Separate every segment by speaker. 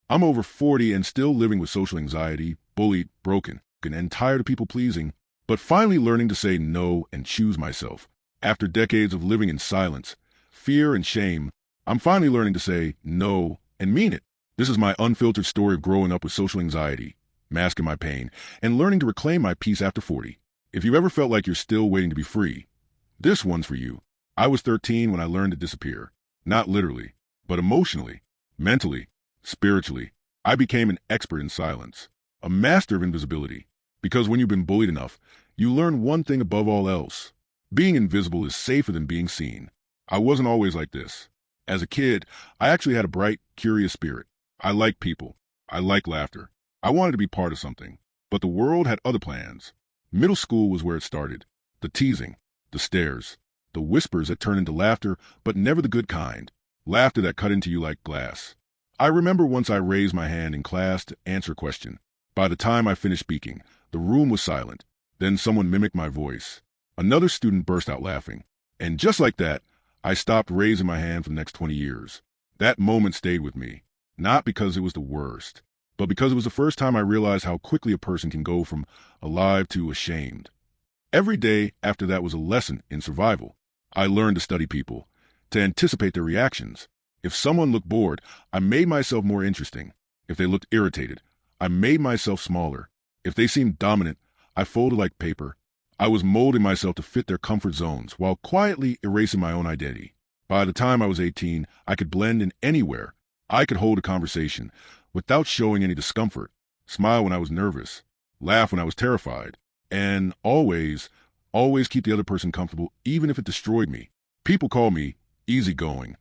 Speaker 1: I'm over 40 and still living with social anxiety, bullied, broken, and tired of people pleasing, but finally learning to say no and choose myself. After decades of living in silence, fear, and shame, I'm finally learning to say no and mean it. This is my unfiltered story of growing up with social anxiety, masking my pain, and learning to reclaim my peace after 40. If you've ever felt like you're still waiting to be free, this one's for you. I was 13 when I learned to disappear. Not literally, but emotionally, mentally, spiritually. I became an expert in silence, a master of invisibility. Because when you've been bullied enough, you learn one thing above all else. Being invisible is safer than being seen. I wasn't always like this. As a kid, I actually had a bright, curious spirit. I liked people. I liked laughter. I wanted to be part of something. But the world had other plans. Middle school was where it started. The teasing, the stares, the whispers that turned into laughter, but never the good kind. Laughter that cut into you like glass. I remember once I raised my hand in class to answer a question. By the time I finished speaking, the room was silent. Then someone mimicked my voice. Another student burst out laughing. And just like that, I stopped raising my hand for the next 20 years. That moment stayed with me, not because it was the worst, but because it was the first time I realized how quickly a person can go from alive to ashamed. Every day after that was a lesson in survival. I learned to study people, to anticipate their reactions. If someone looked bored, I made myself more interesting. If they looked irritated, I made myself smaller. If they seemed dominant, I folded like paper. I was molding myself to fit their comfort zones while quietly erasing my own identity. By the time I was 18, I could blend in anywhere. I could hold a conversation without showing any discomfort, smile when I was nervous, laugh when I was terrified, and always keep the other person comfortable even if it destroyed me. People call me easygoing.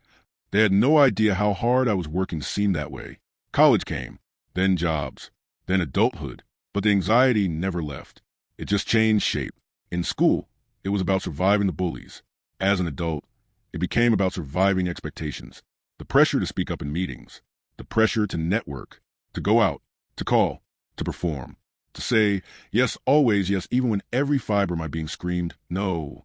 Speaker 1: They had no idea how hard I was working to seem that way. College came, then jobs, then adulthood, but the anxiety never left. It just changed shape. In school, it was about surviving the bullies. As an adult, it became about surviving expectations. The pressure to speak up in meetings, the pressure to network, to go out, to call, to perform, to say yes, always yes, even when every fiber of my being screamed no.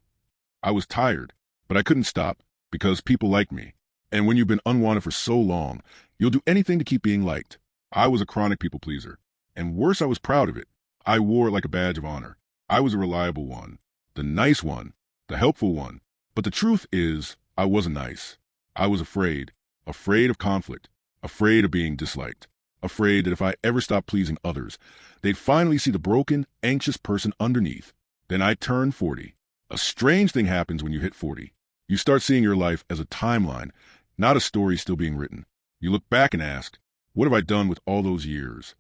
Speaker 1: I was tired, but I couldn't stop because people liked me. And when you've been unwanted for so long, you'll do anything to keep being liked. I was a chronic people pleaser. And worse, I was proud of it. I wore it like a badge of honor. I was a reliable one, the nice one, the helpful one. But the truth is, I wasn't nice. I was afraid of conflict, afraid of being disliked, afraid that if I ever stopped pleasing others, they'd finally see the broken, anxious person underneath. Then I turned 40. A strange thing happens when you hit 40. You start seeing your life as a timeline, not a story still being written. You look back and ask, what have I done with all those years?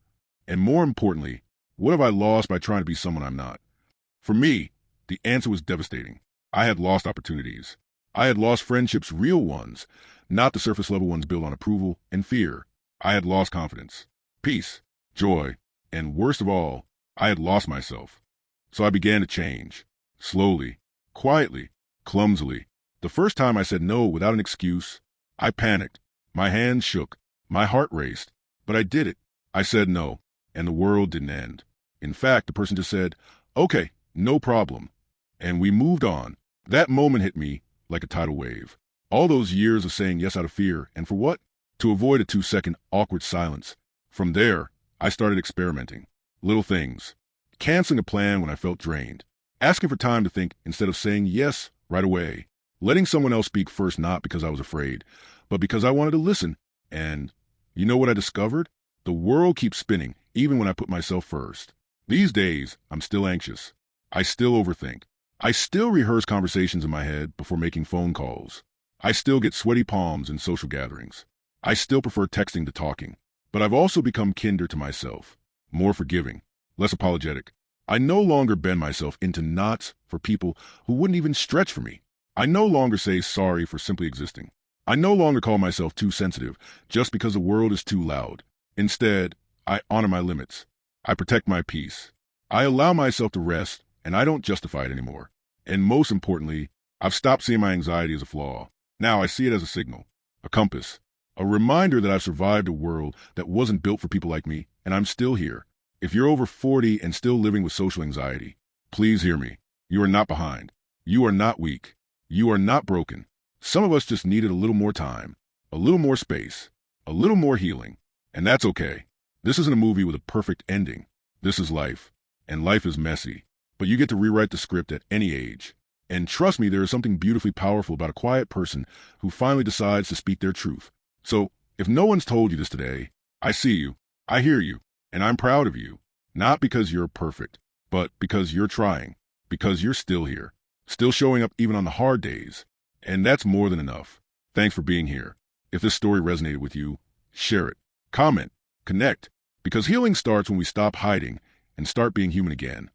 Speaker 1: And more importantly, what have I lost by trying to be someone I'm not? For me, the answer was devastating. I had lost opportunities. I had lost friendships, real ones, not the surface level ones built on approval and fear. I had lost confidence, peace, joy, and worst of all, I had lost myself. So I began to change, slowly, quietly, clumsily. The first time I said no without an excuse, I panicked. My hands shook, my heart raced, but I did it. I said no, and the world didn't end. In fact, the person just said, okay, no problem. And we moved on. That moment hit me like a tidal wave. All those years of saying yes out of fear, and for what? To avoid a 2-second awkward silence. From there, I started experimenting. Little things. Canceling a plan when I felt drained. Asking for time to think instead of saying yes right away. Letting someone else speak first, not because I was afraid, but because I wanted to listen. And you know what I discovered? The world keeps spinning, even when I put myself first. These days, I'm still anxious. I still overthink. I still rehearse conversations in my head before making phone calls. I still get sweaty palms in social gatherings. I still prefer texting to talking. But I've also become kinder to myself, more forgiving, less apologetic. I no longer bend myself into knots for people who wouldn't even stretch for me. I no longer say sorry for simply existing. I no longer call myself too sensitive just because the world is too loud. Instead, I honor my limits. I protect my peace. I allow myself to rest, and I don't justify it anymore. And most importantly, I've stopped seeing my anxiety as a flaw. Now I see it as a signal, a compass, a reminder that I've survived a world that wasn't built for people like me, and I'm still here. If you're over 40 and still living with social anxiety, please hear me. You are not behind. You are not weak. You are not broken. Some of us just needed a little more time, a little more space, a little more healing. And that's okay. This isn't a movie with a perfect ending. This is life. And life is messy. But you get to rewrite the script at any age. And trust me, there is something beautifully powerful about a quiet person who finally decides to speak their truth. So, if no one's told you this today, I see you, I hear you, and I'm proud of you. Not because you're perfect, but because you're trying. Because you're still here. Still showing up even on the hard days. And that's more than enough. Thanks for being here. If this story resonated with you, share it. Comment. Connect. Because healing starts when we stop hiding and start being human again.